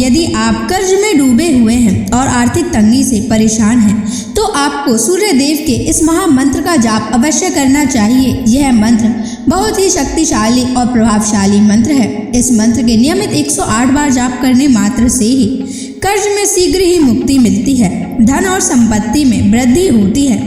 यदि आप कर्ज में डूबे हुए हैं और आर्थिक तंगी से परेशान हैं, तो आपको सूर्य देव के इस महामंत्र का जाप अवश्य करना चाहिए। यह मंत्र बहुत ही शक्तिशाली और प्रभावशाली मंत्र है। इस मंत्र के नियमित 108 बार जाप करने मात्र से ही कर्ज में शीघ्र ही मुक्ति मिलती है, धन और संपत्ति में वृद्धि होती है,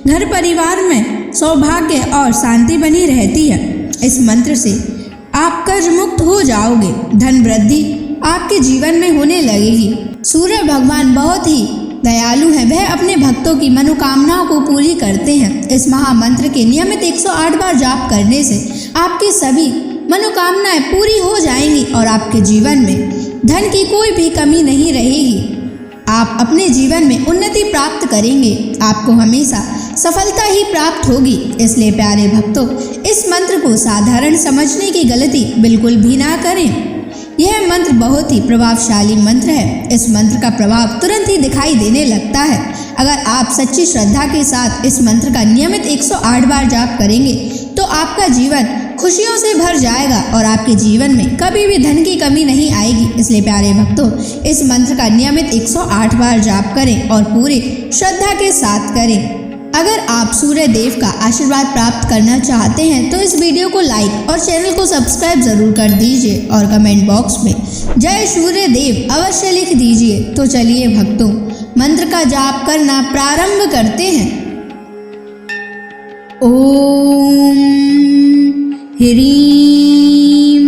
घर परिवार में सौभाग्य और शांति बनी रहती है। इस मंत्र से आप कर्ज मुक्त हो जाओगे, धन वृद्धि आपके जीवन में होने लगेगी। सूर्य भगवान बहुत ही दयालु हैं, वह अपने भक्तों की मनोकामनाओं को पूरी करते हैं। इस महामंत्र के नियमित 108 बार जाप करने से आपकी सभी मनोकामनाएं पूरी हो जाएंगी और आपके जीवन में धन की कोई भी कमी नहीं रहेगी। आप अपने जीवन में उन्नति प्राप्त करेंगे, आपको हमेशा सफलता ही प्राप्त होगी। इसलिए प्यारे भक्तों, इस मंत्र को साधारण समझने की गलती बिल्कुल भी ना करें। यह मंत्र बहुत ही प्रभावशाली मंत्र है। इस मंत्र का प्रभाव तुरंत ही दिखाई देने लगता है। अगर आप सच्ची श्रद्धा के साथ इस मंत्र का नियमित 108 बार जाप करेंगे तो आपका जीवन खुशियों से भर जाएगा और आपके जीवन में कभी भी धन की कमी नहीं आएगी। इसलिए प्यारे भक्तों, इस मंत्र का नियमित 108 बार जाप करें और पूरी श्रद्धा के साथ करें। अगर आप सूर्य देव का आशीर्वाद प्राप्त करना चाहते हैं तो इस वीडियो को लाइक और चैनल को सब्सक्राइब जरूर कर दीजिए और कमेंट बॉक्स में जय सूर्य देव अवश्य लिख दीजिए। तो चलिए भक्तों, मंत्र का जाप करना प्रारंभ करते हैं। ओम ह्रीं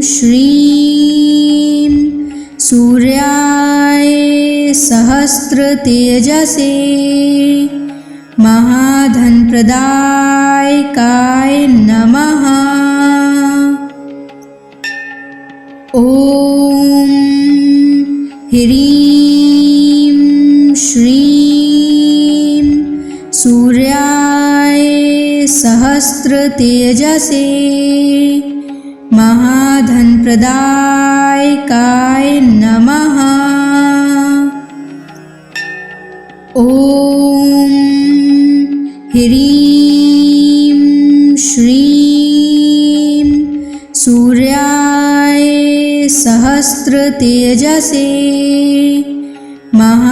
श्रीं सूर्याय सहस्र तेजसे महाधन प्रदायकाय नमः। ओम ह्रीं श्रीं सूर्याय सहस्र तेजसे महाधन प्रदायकाय नमः। ओम ह्रीं श्रीं सूर्याय सहस्र तेजसे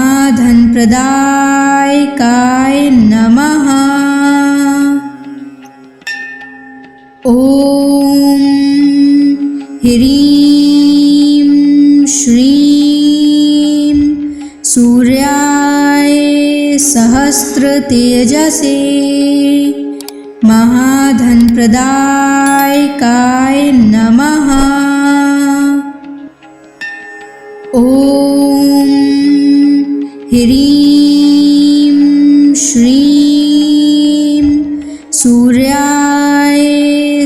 महाधन प्रदायकाय नमः। ओम ह्रीं श्रीं सूर्याय सहस्र तेजसे महाधन प्रदायकाय नमः। ओम ह्रीं श्रीं सूर्याय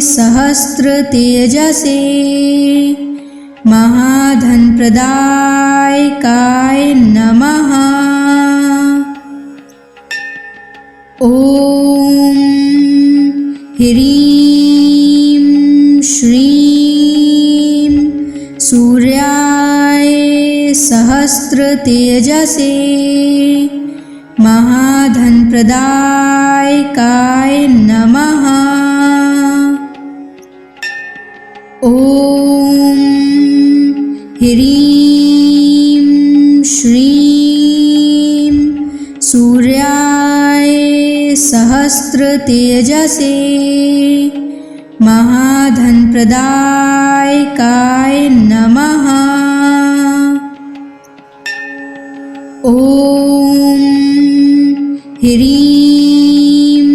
सहस्र तेजसे महाधन प्रदायकाय नमः। ओम ह्रीं श्रीं सूर्याय सहस्र तेजसे महाधन प्रदायकाय नमः। ओम ह्रीं श्रीं सूर्याय सहस्र तेजसे महाधन प्रदायकाय नमः। ओम ह्रीं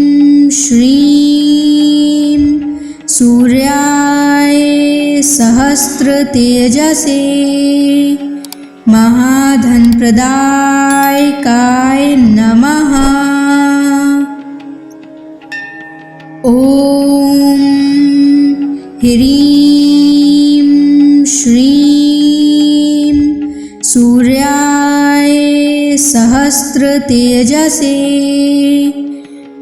श्रीं सूर्याय सहस्र तेजसे महाधन प्रदायकाय नमः। ओम ह्रीं श्रीं सूर्याय सहस्र तेजसे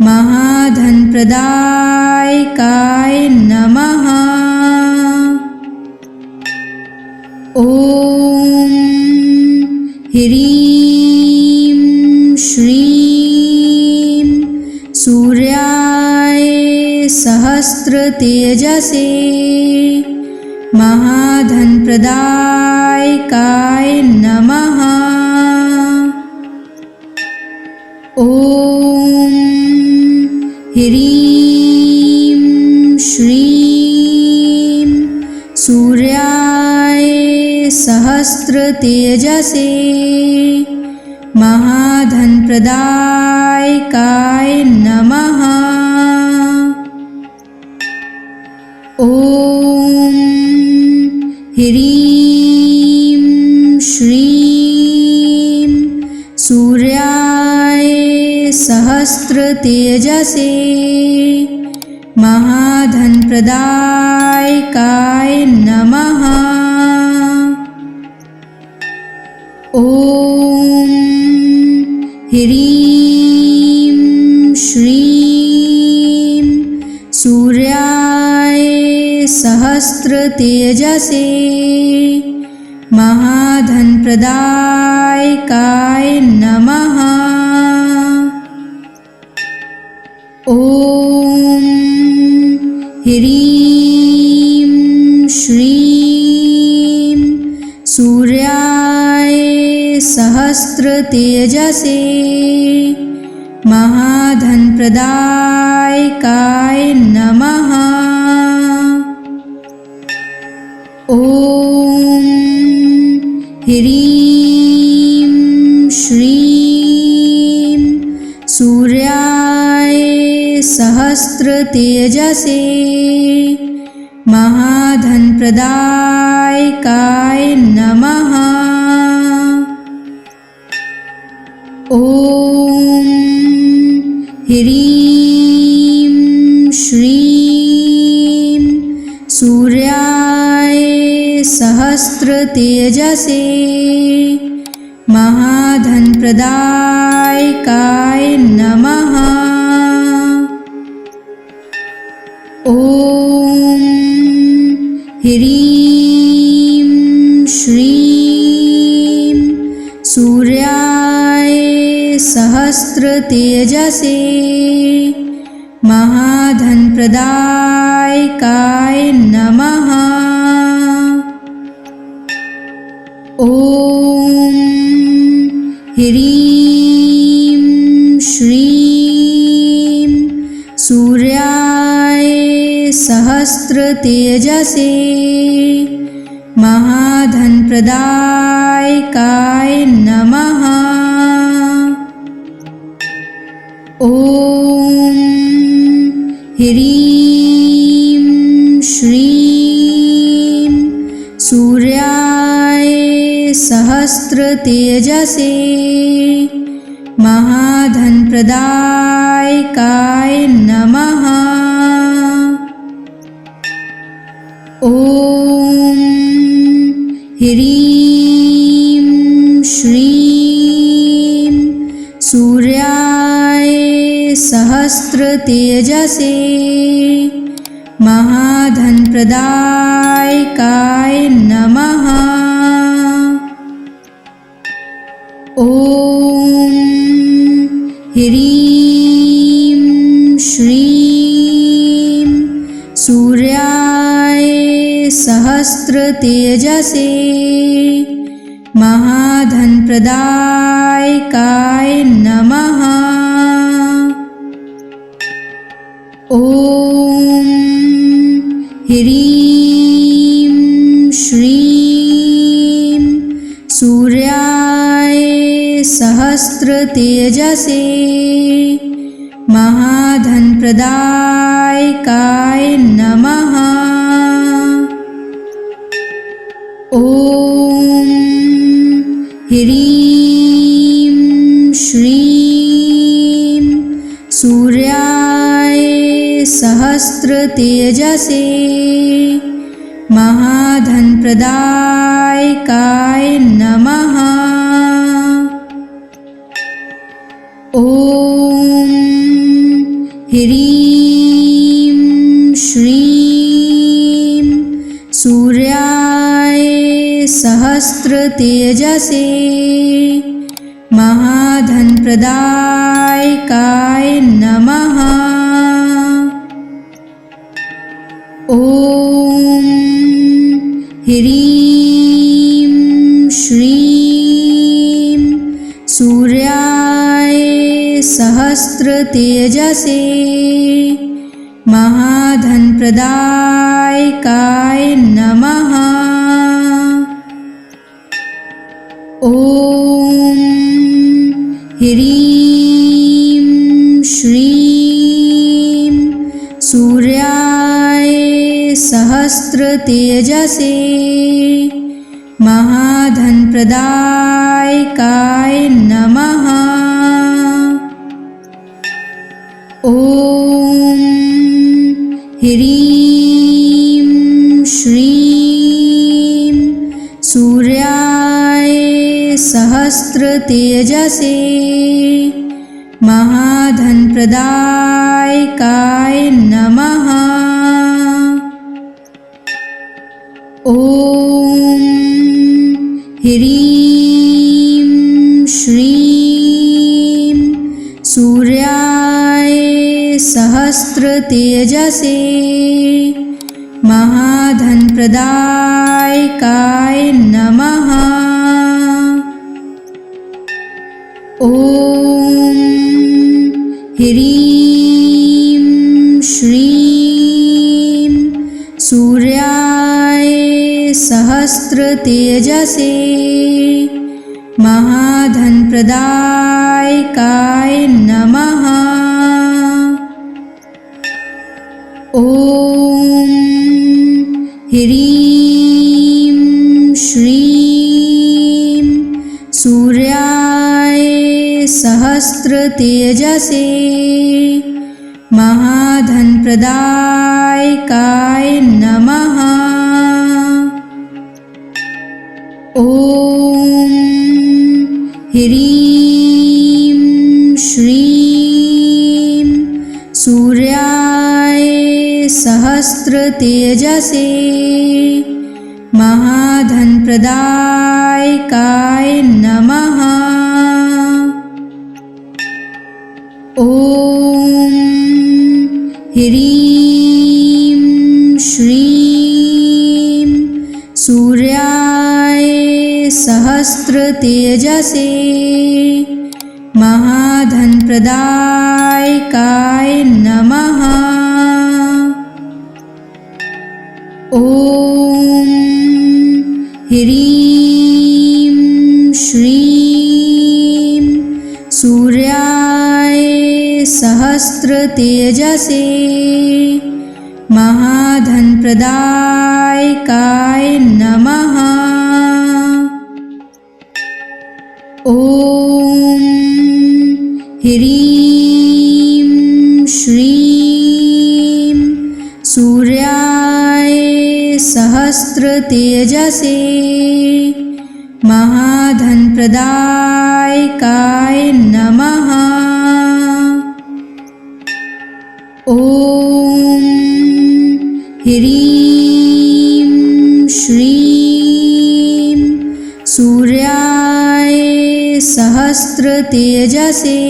महाधन प्रदायकाय नमः। ओम ह्रीं श्रीं सूर्याय सहस्र तेजसे महाधनप्रदायकाय नमः। ॐ ह्रीं श्रीं सूर्याय सहस्रतेजसे महाधनप्रदायकाय नमः। ॐ ह्रीं श्रीं सूर्याय सहस्रतेजसे महाधनप्रदायकाय नमः। ॐ ह्रीं श्रीं सूर्याय सहस्रतेजसे महाधनप्रदायकाय नमः। ॐ ह्रीं श्रीं सूर्याय सहस्रतेजसे महाधनप्रदायकाय नमः। ॐ ह्रीं श्रीं सूर्याय सहस्रतेजसे महाधनप्रदायकाय नमः। ॐ ह्रीं श्रीं सूर्याय सहस्रतेजसे महाधनप्रदायकाय नमः। ॐ ह्रीं श्रीं सूर्याय सहस्रतेजसे महाधनप्रदायकाय नमः। ॐ ह्रीं श्रीं सूर्याय सहस्रतेजसे महाधनप्रदायकाय नमः। ॐ ह्रीं श्रीं सूर्याय सहस्रतेजसे महाधनप्रदायकाय नमः। ॐ ह्रीं श्रीं सूर्याय सहस्रतेजसे महाधनप्रदायकाय नमः। ॐ ह्रीं श्रीं सूर्याय सहस्रतेजसे महाधनप्रदायकाय नमः। ॐ ह्रीं श्रीं सूर्याय सहस्रतेजसे महाधनप्रदायकाय नमः। ॐ ह्रीं श्रीं सूर्याय सहस्रतेजसे महाधनप्रदायकाय नमः। ॐ ह्रीं श्रीं सूर्याय सहस्रतेजसे महाधनप्रदायकाय नमः। ॐ ह्रीं श्रीं सूर्याय सहस्रतेजसे महाधनप्रदायकाय नमः। ॐ ह्रीं श्रीं सूर्याय सहस्रतेजसे महाधनप्रदायकाय नमः। ॐ ह्रीं श्रीं सूर्याय सहस्रतेजसे महाधनप्रदायकाय नमः। ॐ ह्रीं श्रीं सूर्याय सहस्रतेजसे महाधनप्रदायकाय नमः। ॐ ह्रीं श्रीं सूर्याय सहस्रतेजसे महाधनप्रदायकाय नमः। ॐ ह्रीं श्रीं सूर्याय सहस्रतेजसे महाधनप्रदायकाय नमः। ॐ ह्रीं श्रीं सूर्याय सहस्रतेजसे महाधनप्रदायकाय नमः। ॐ ह्रीं श्रीं सूर्याय सहस्रतेजसे महाधनप्रदायकाय नमः। ॐ ह्रीं श्रीं सूर्याय सहस्रतेजसे महाधनप्रदायकाय नमः। ॐ ह्रीं श्रीं सूर्याय सहस्रतेजसे महाधनप्रदायकाय नमः। ॐ ह्रीं श्रीं सूर्याय सहस्रतेजसे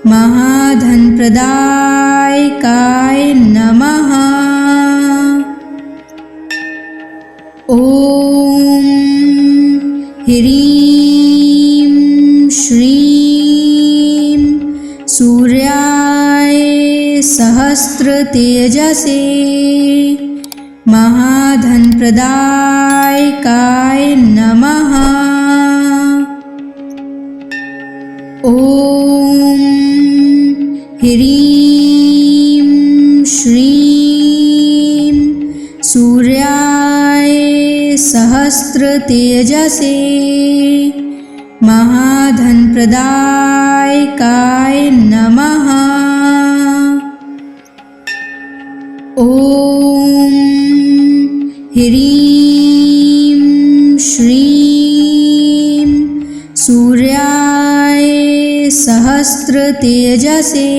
महाधनप्रदायकाय नमः। ॐ ह्रीं श्रीं सूर्याय सहस्रतेजसे महाधनप्रदायकाय नमः। ॐ ह्रीं श्रीं सूर्याय सहस्रतेजसे महाधनप्रदायकाय नमः। ॐ ह्रीं श्रीं सूर्याय सहस्रतेजसे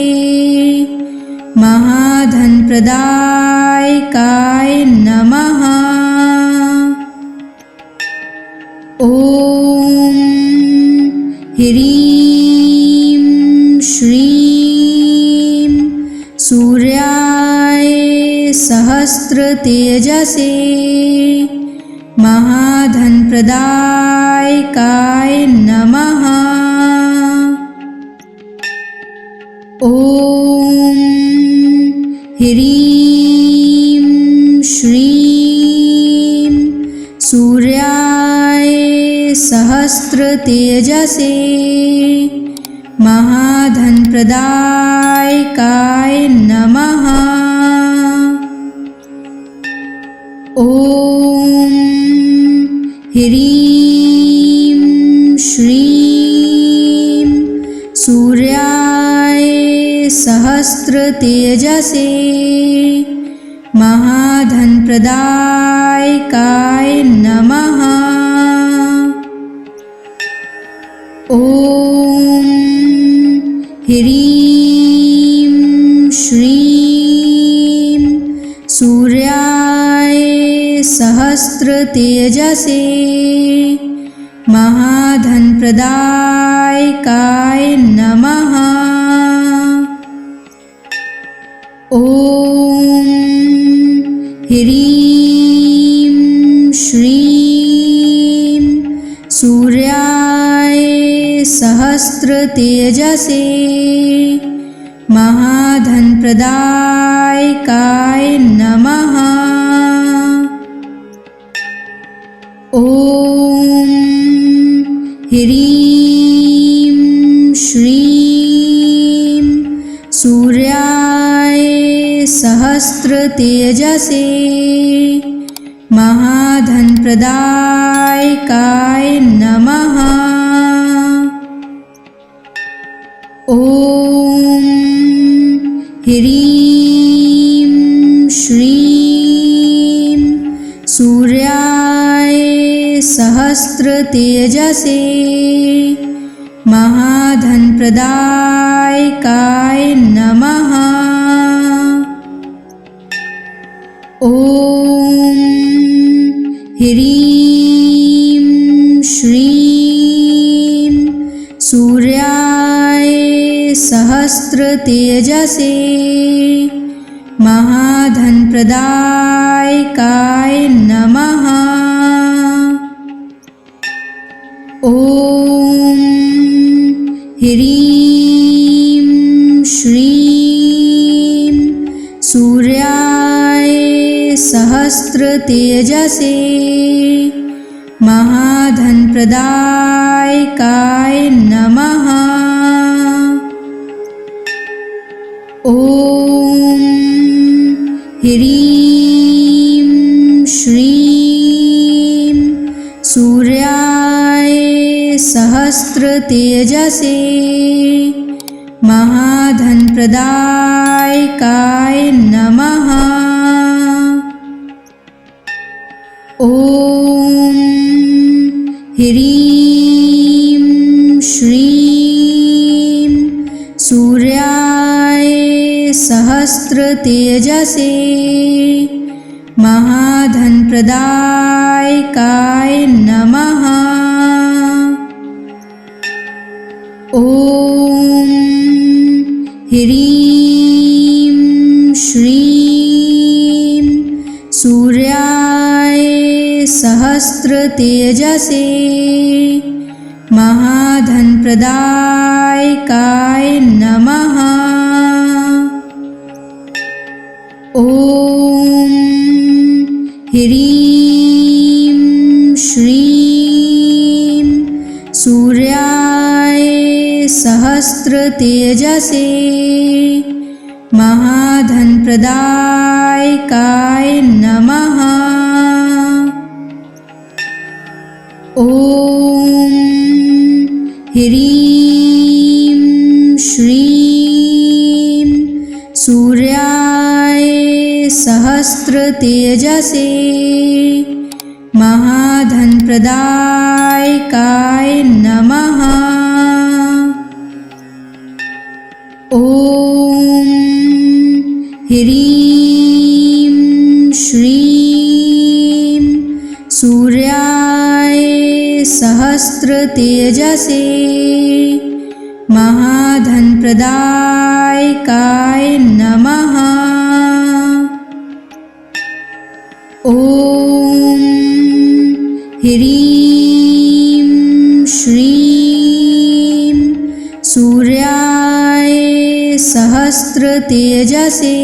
महाधनप्रदायकाय नमः। ॐ ह्रीं श्रीं सूर्याय सहस्त्रतेजसे महाधनप्रदायकाय नमः। ॐ ह्रीं श्रीं सूर्याय सहस्त्रतेजसे महाधनप्रदायकाय नमः। ॐ ह्रीं श्रीं सूर्याय सहस्त्रतेजसे महाधनप्रदायकाय नमः। ॐ ह्रीं श्रीं सूर्याय सहस्त्रतेजसे महाधनप्रदायकाय नमः। ॐ ह्रीं श्रीं सूर्याय सहस्त्रतेजसे महाधनप्रदायकाय नमः। ॐ ह्रीं श्रीं सूर्याय सहस्त्रतेजसे महाधनप्रदायकाय नमः। ॐ ह्रीं श्रीं सूर्याय सहस्त्रतेजसे महाधनप्रदायकाय नमः। ॐ ह्रीं श्रीं सूर्याय सहस्त्रतेजसे महाधनप्रदायकाय नमः। ॐ ह्रीं श्रीं सूर्याय सहस्त्रतेजसे महाधनप्रदायकाय नमः। ॐ ह्रीं श्रीं सूर्याय सहस्त्रतेजसे महाधनप्रदायकाय नमः। ॐ ह्रीं श्रीं सूर्याय सहस्त्रतेजसे महाधनप्रदायकाय नमः। ॐ ह्रीं श्रीं सूर्याय सहस्त्रतेजसे महाधनप्रदायकाय नमः। ॐ ह्रीं श्रीं सूर्याय सहस्त्रतेजसे महाधनप्रदायकाय नमः। ॐ ह्रीं श्रीं सूर्याय सहस्त्रतेजसे महाधनप्रदायकाय नमः। ॐ ह्रीं श्रीं सूर्याय सहस्त्रतेजसे महाधनप्रदायकाय नमः। सहस्रतेजसे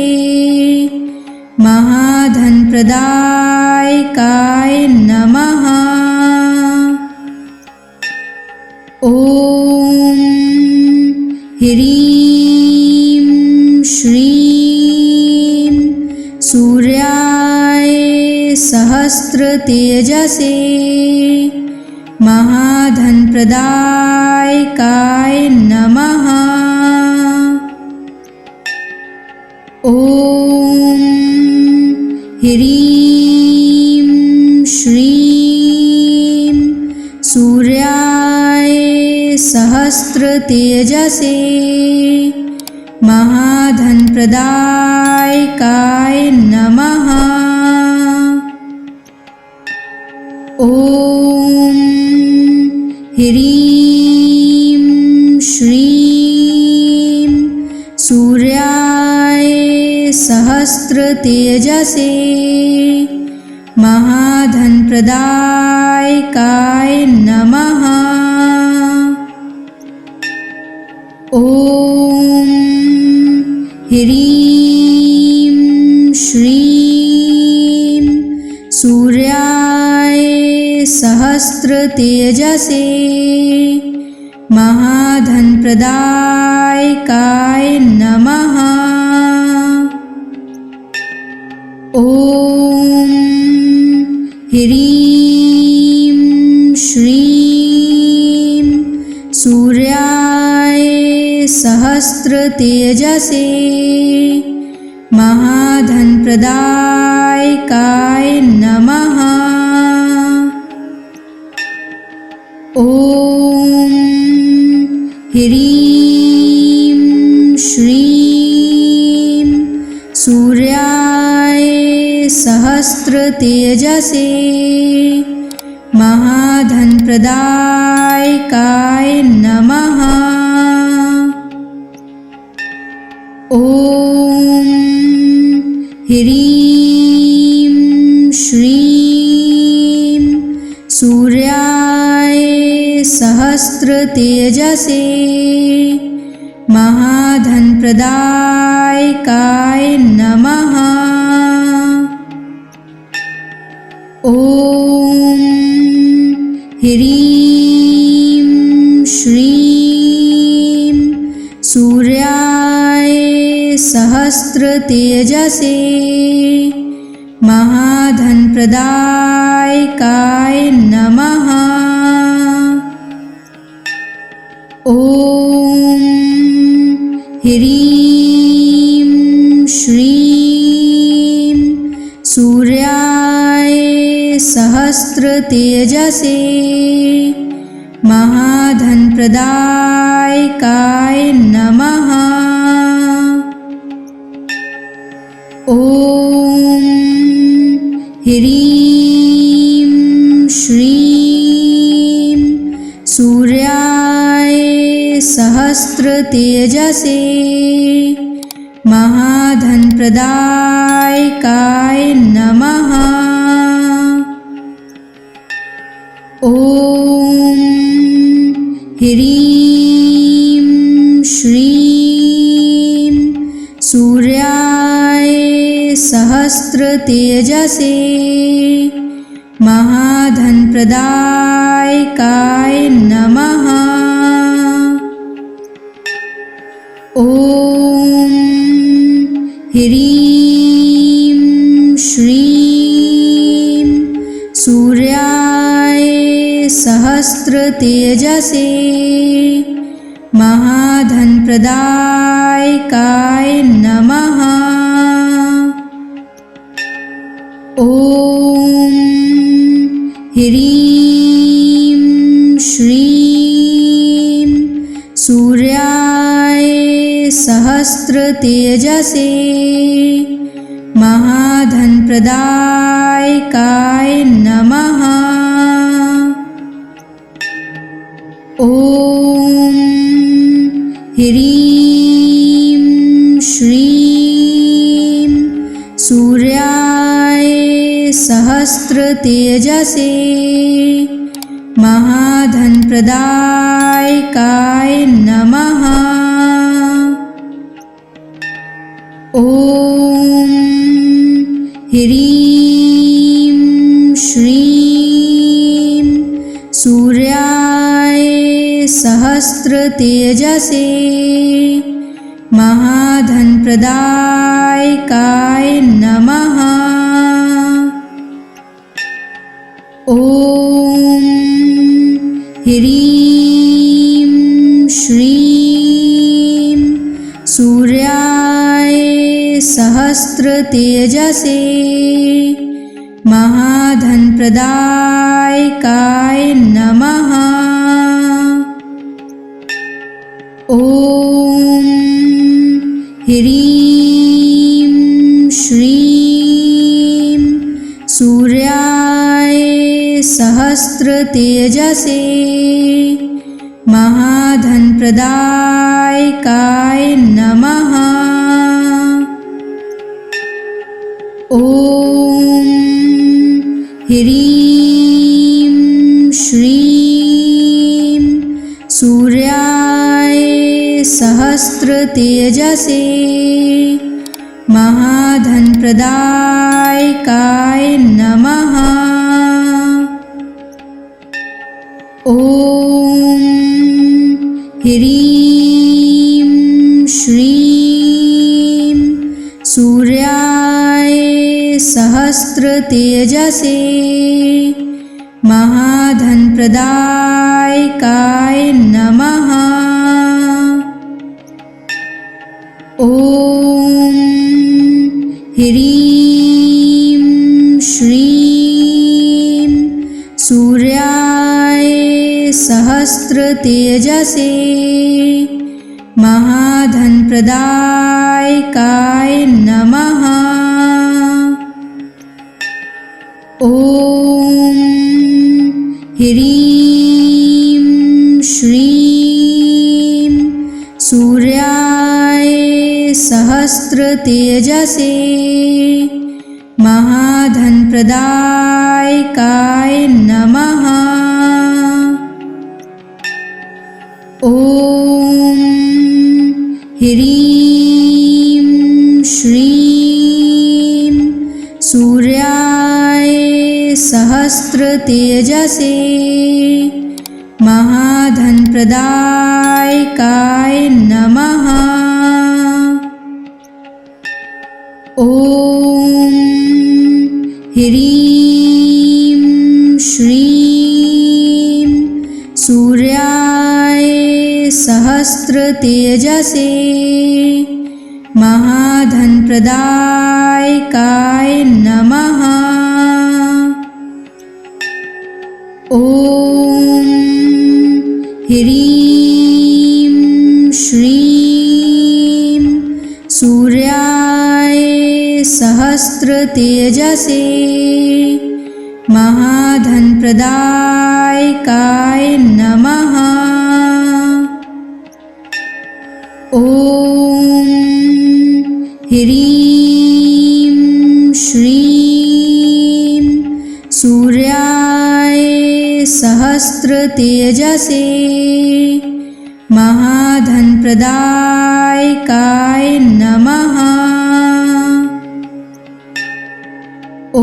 महाधनप्रदायकाय नमः। ॐ ह्रीं श्रीं सूर्याय सहस्रतेजसे महाधनप्रदायकाय नमः। ॐ ह्रीं श्रीं सूर्याय सहस्रतेजसे महाधनप्रदायकाय नमः। ॐ ह्रीं श्रीं सूर्याय सहस्रतेजसे महाधनप्रदायकाय नमः। ॐ ह्रीं श्रीं सूर्याय सहस्रतेजसे महाधनप्रदायकाय नमः। ॐ ह्रीं श्रीं सूर्याय सहस्रतेजसे महाधनप्रदायकाय नमः। ॐ ह्रीं श्रीं सूर्याय सहस्रतेजसे महाधनप्रदायकाय नमः। ॐ ह्रीं श्रीं सूर्याय सहस्रतेजसे महाधनप्रदायकाय नमः। ॐ ह्रीं श्रीं सूर्याय सहस्रतेजसे महाधनप्रदायकाय नमः। ॐ ह्रीं श्रीं सूर्याय सहस्रतेजसे महाधनप्रदायकाय नमः। ॐ ह्रीं श्रीं सूर्याय सहस्रतेजसे महाधनप्रदायकाय नमः। ॐ ह्रीं श्रीं सूर्याय सहस्रतेजसे महाधनप्रदायकाय नमः। ॐ ह्रीं श्रीं सूर्याय सहस्रतेजसे महाधनप्रदायकाय नमः। ॐ ह्रीं श्रीं सूर्याय सहस्रतेजसे महाधनप्रदायकाय नमः। ॐ ह्रीं श्रीं सूर्याय सहस्रतेजसे महाधनप्रदायकाय नमः। ॐ ह्रीं श्रीं सूर्याय सहस्रतेजसे महाधनप्रदायकाय नमः। ॐ ह्रीं श्रीं सूर्याय सहस्रतेजसे महाधनप्रदायकाय नमः। ॐ ह्रीं श्रीं सूर्याय सहस्रतेजसे महाधनप्रदायकाय नमः। ॐ ह्रीं श्रीं सूर्याय सहस्रतेजसे महाधनप्रदायकाय नमः। ॐ ह्रीं श्रीं सूर्याय सहस्रतेजसे महाधनप्रदायकाय नमः। ॐ ह्रीं श्रीं सूर्याय सहस्रतेजसे महाधनप्रदायकाय नमः। ॐ ह्रीं श्रीं सूर्याय सहस्रतेजसे महाधनप्रदायकाय नमः। ॐ ह्रीं श्रीं सूर्याय सहस्रतेजसे महाधनप्रदायकाय नमः। ॐ ह्रीं श्रीं सूर्याय सहस्रतेजसे महाधनप्रदायकाय नमः। ॐ ह्रीं श्रीं सूर्याय सहस्रतेजसे महाधनप्रदायकाय नमः। ॐ ह्रीं श्रीं सूर्याय सहस्रतेजसे महाधनप्रदायकाय नमः। ॐ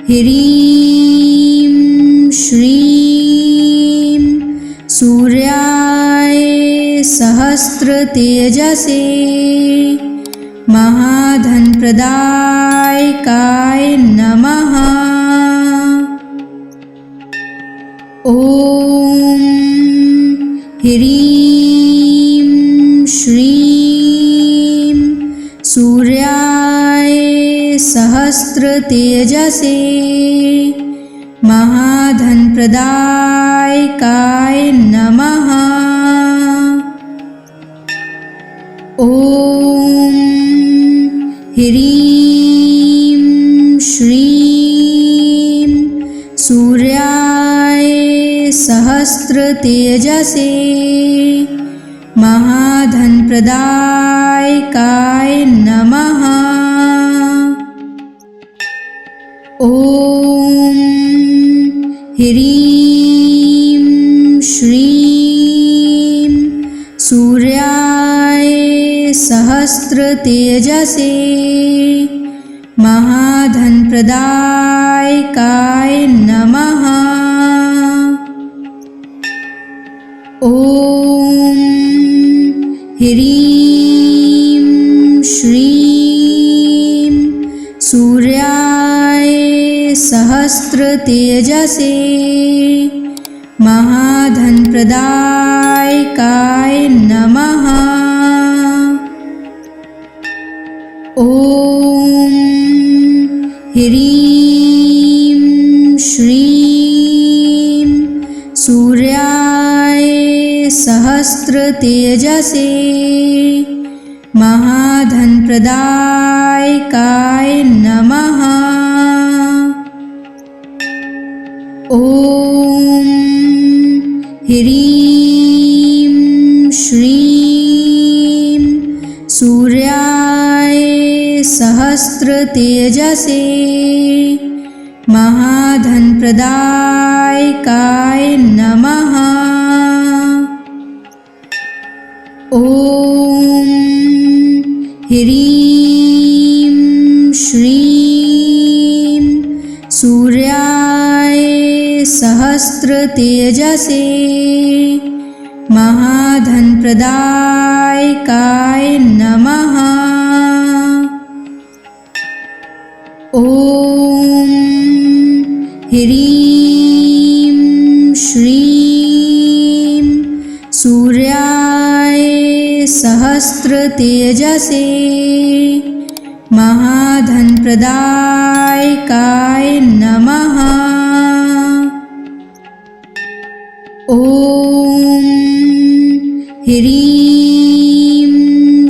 ह्रीं श्रीं सूर्याय सहस्रतेजसे महाधनप्रदायकाय नमः। ॐ ह्रीं श्रीं सूर्याय सहस्रतेजसे महाधनप्रदायकाय नमः। ॐ ह्रीं श्रीं सूर्याय सहस्रतेजसे महाधनप्रदायकाय नमः। ॐ ह्रीं श्रीं सूर्याय सहस्रतेजसे महाधनप्रदायकाय नमः। ॐ ह्रीं श्रीं सूर्याय सहस्रतेजसे महाधनप्रदायकाय नमः। ॐ ह्रीं श्रीं सूर्याय सहस्रतेजसे महाधनप्रदायकाय नमः। ॐ ह्रीं श्रीं सूर्याय सहस्रतेजसे महाधनप्रदायकाय नमः। ॐ ह्रीं श्रीं सूर्याय सहस्रतेजसे महाधनप्रदायकाय नमः। ॐ ह्रीं श्रीं सूर्याय सहस्रतेजसे महाधनप्रदायकाय नमः। ॐ ह्रीं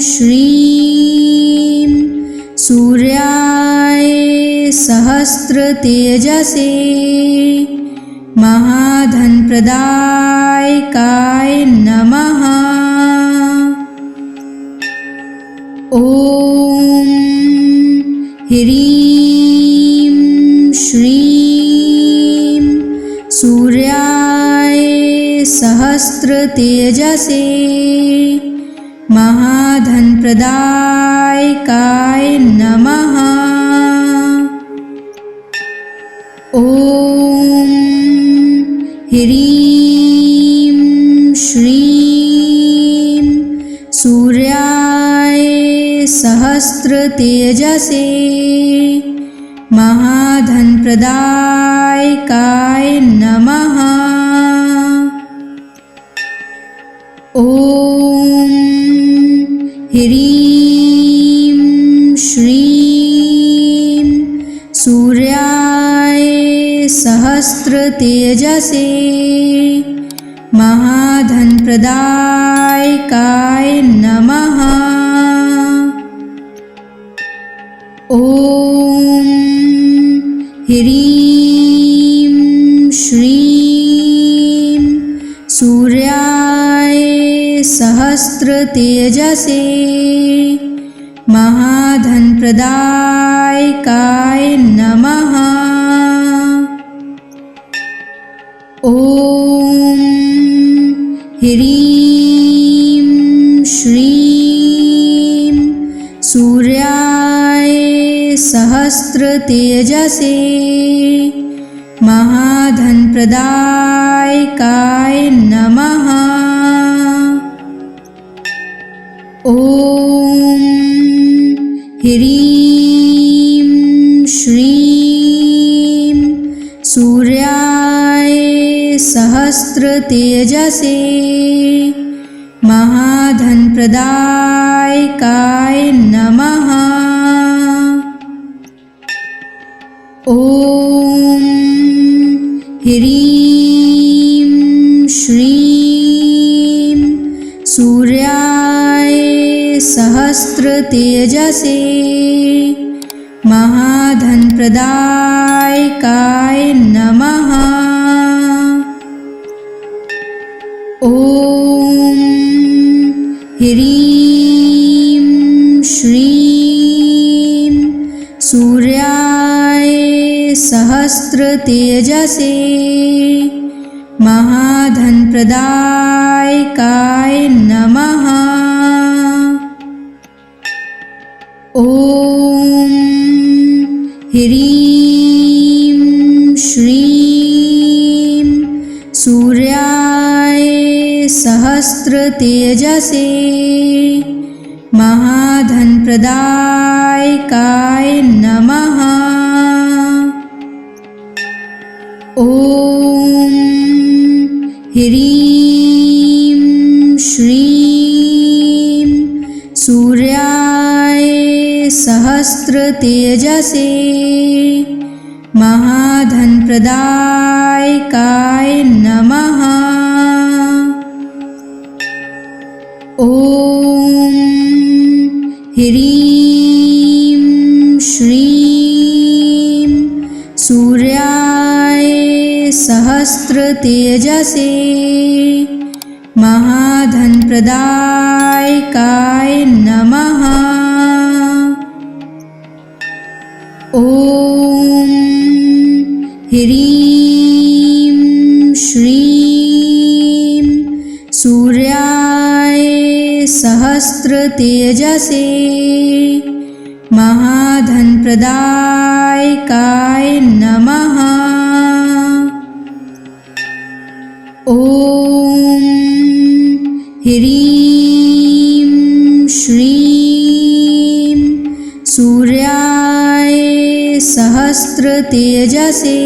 श्रीं सूर्याय सहस्रतेजसे महाधनप्रदायकाय नमः। ॐ ह्रीं श्रीं सूर्याय सहस्रतेजसे महाधनप्रदायकाय नमः। ॐ ह्रीं श्रीं सूर्याय सहस्रतेजसे महाधनप्रदायकाय नमः। ॐ ह्रीं श्रीं सूर्याय सहस्रतेजसे महाधनप्रदायकाय नमः। ॐ ह्रीं श्रीं सूर्याय सहस्रतेजसे महाधनप्रदायकाय नमः। ॐ ह्रीं श्रीं सूर्याय सहस्रतेजसे महाधनप्रदायकाय नमः। ॐ ह्रीं श्रीं सूर्याय सहस्रतेजसे महाधनप्रदायकाय नमः। ॐ ह्रीं श्रीं सूर्याय सहस्रतेजसे महाधनप्रदायकाय नमः। ॐ ह्रीं श्रीं सूर्याय सहस्रतेजसे महाधनप्रदायकाय नमः। ॐ ह्रीं श्रीं सूर्याय सहस्रतेजसे महाधनप्रदायकाय नमः। ॐ ह्रीं श्रीं सूर्याय सहस्रतेजसे महाधनप्रदायकाय नमः। ॐ ह्रीं श्रीं सूर्याय सहस्रतेजसे महाधनप्रदायकाय नमः। ॐ ह्रीं श्रीं सूर्याय सहस्रतेजसे महाधनप्रदायकाय नमः। ॐ ह्रीं श्रीं सूर्याय सहस्रतेजसे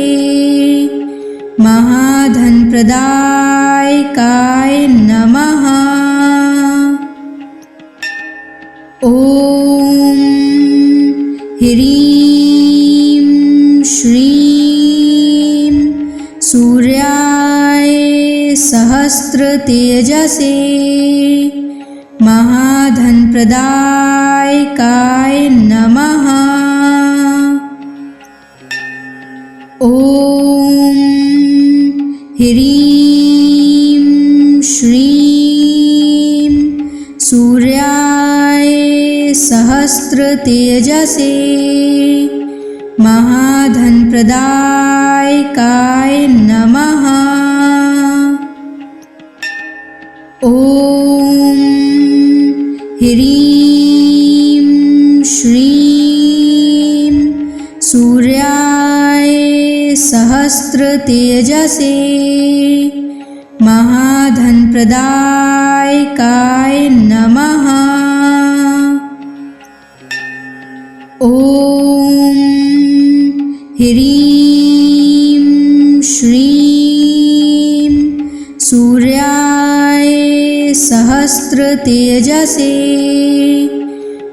महाधनप्रदायकाय नमः। ॐ ह्रीं श्रीं सूर्याय सहस्रतेजसे महाधनप्रदायकाय नमः। ॐ ह्रीं श्रीं सूर्याय सहस्रतेजसे महाधनप्रदायकाय नमः। ॐ ह्रीं श्रीं सूर्याय सहस्रतेजसे महाधनप्रदायकाय नमः। ॐ ह्रीं श्रीं सूर्याय सहस्रतेजसे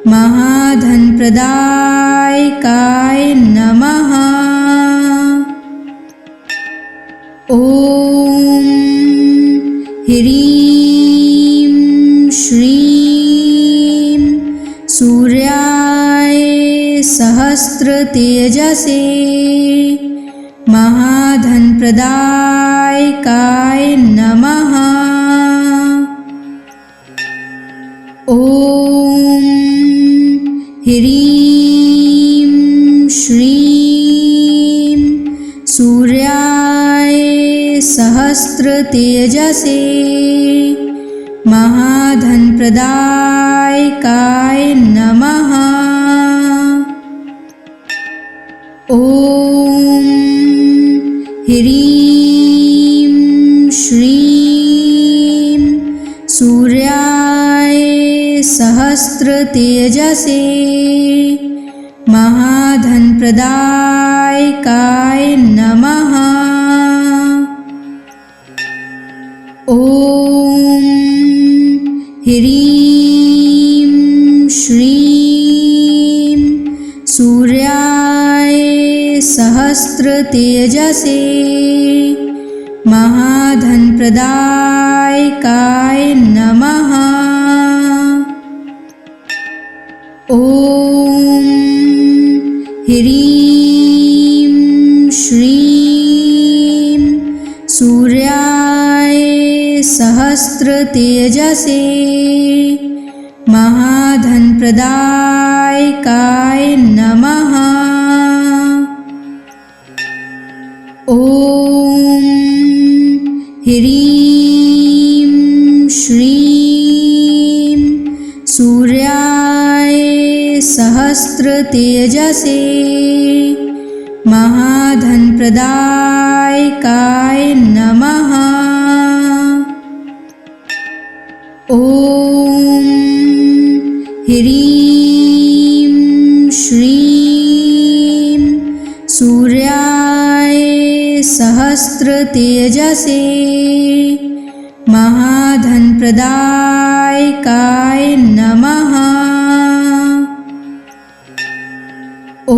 महाधनप्रदायकाय नमः। ॐ ह्रीं श्रीं सूर्याय सहस्रतेजसे महाधनप्रदायकाय नमः। ॐ ह्रीं श्रीं सूर्याय सहस्रतेजसे महाधनप्रदायकाय नमः। ॐ ह्रीं श्रीं सूर्याय सहस्रतेजसे महाधनप्रदायकाय नमः। ॐ ह्रीं श्रीं सूर्याय सहस्रतेजसे महाधनप्रदायकाय नमः। ॐ ह्रीं श्रीं सूर्याय सहस्रतेजसे महाधनप्रदायकाय नमः। ॐ ह्रीं श्रीं सूर्याय सहस्रतेजसे महाधनप्रदायकाय नमः। ॐ ह्रीं श्रीं सूर्याय सहस्रतेजसे महाधनप्रदायकाय नमः। ॐ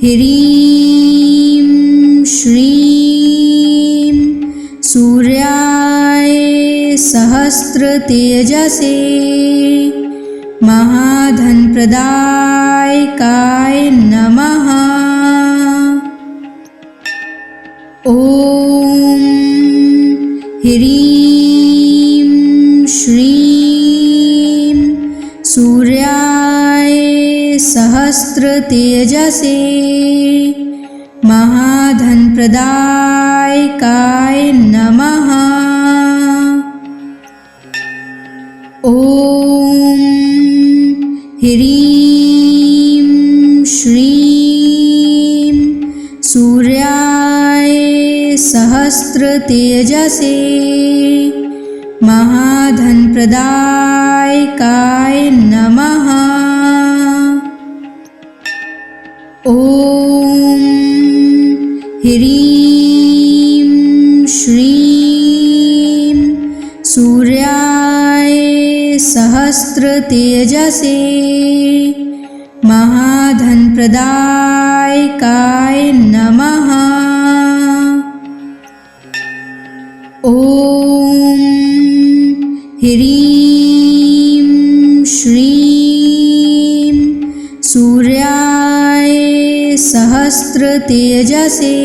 ह्रीं श्रीं सूर्याय सहस्रतेजसे महाधनप्रदायकाय नमः। ॐ ह्रीं श्रीं सूर्याय सहस्रतेजसे महाधनप्रदायकाय नमः। ॐ ह्रीं श्रीं सूर्याय सहस्रतेजसे महाधनप्रदायकाय नमः। ॐ ह्रीं श्रीं सूर्याय सहस्रतेजसे महाधनप्रदायकाय नमः। ॐ ह्रीं श्रीं सूर्याय सहस्रतेजसे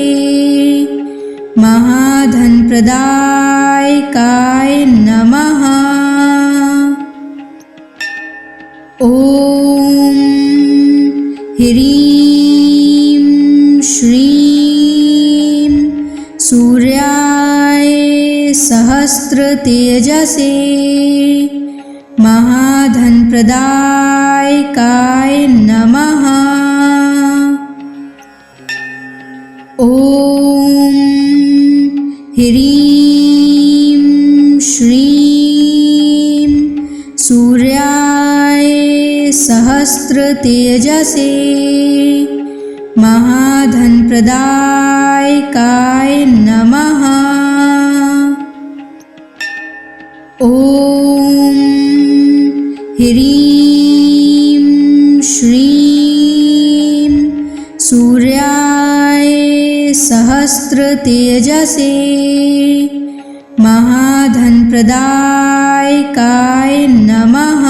महाधनप्रदायकाय नमः। ॐ ह्रीं श्रीं सूर्याय सहस्रतेजसे महाधनप्रदायकाय नमः। ॐ ह्रीं श्रीं सूर्याय सहस्रतेजसे महाधनप्रदायकाय नमः। ॐ ह्रीं श्रीं सूर्याय सहस्रतेजसे महाधनप्रदायकाय नमः।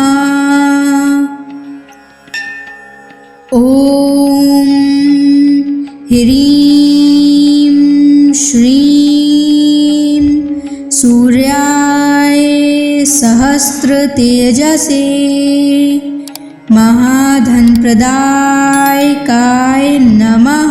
ॐ ह्रीं श्रीं सूर्याय सहस्रतेजसे महाधनप्रदायकाय नमः।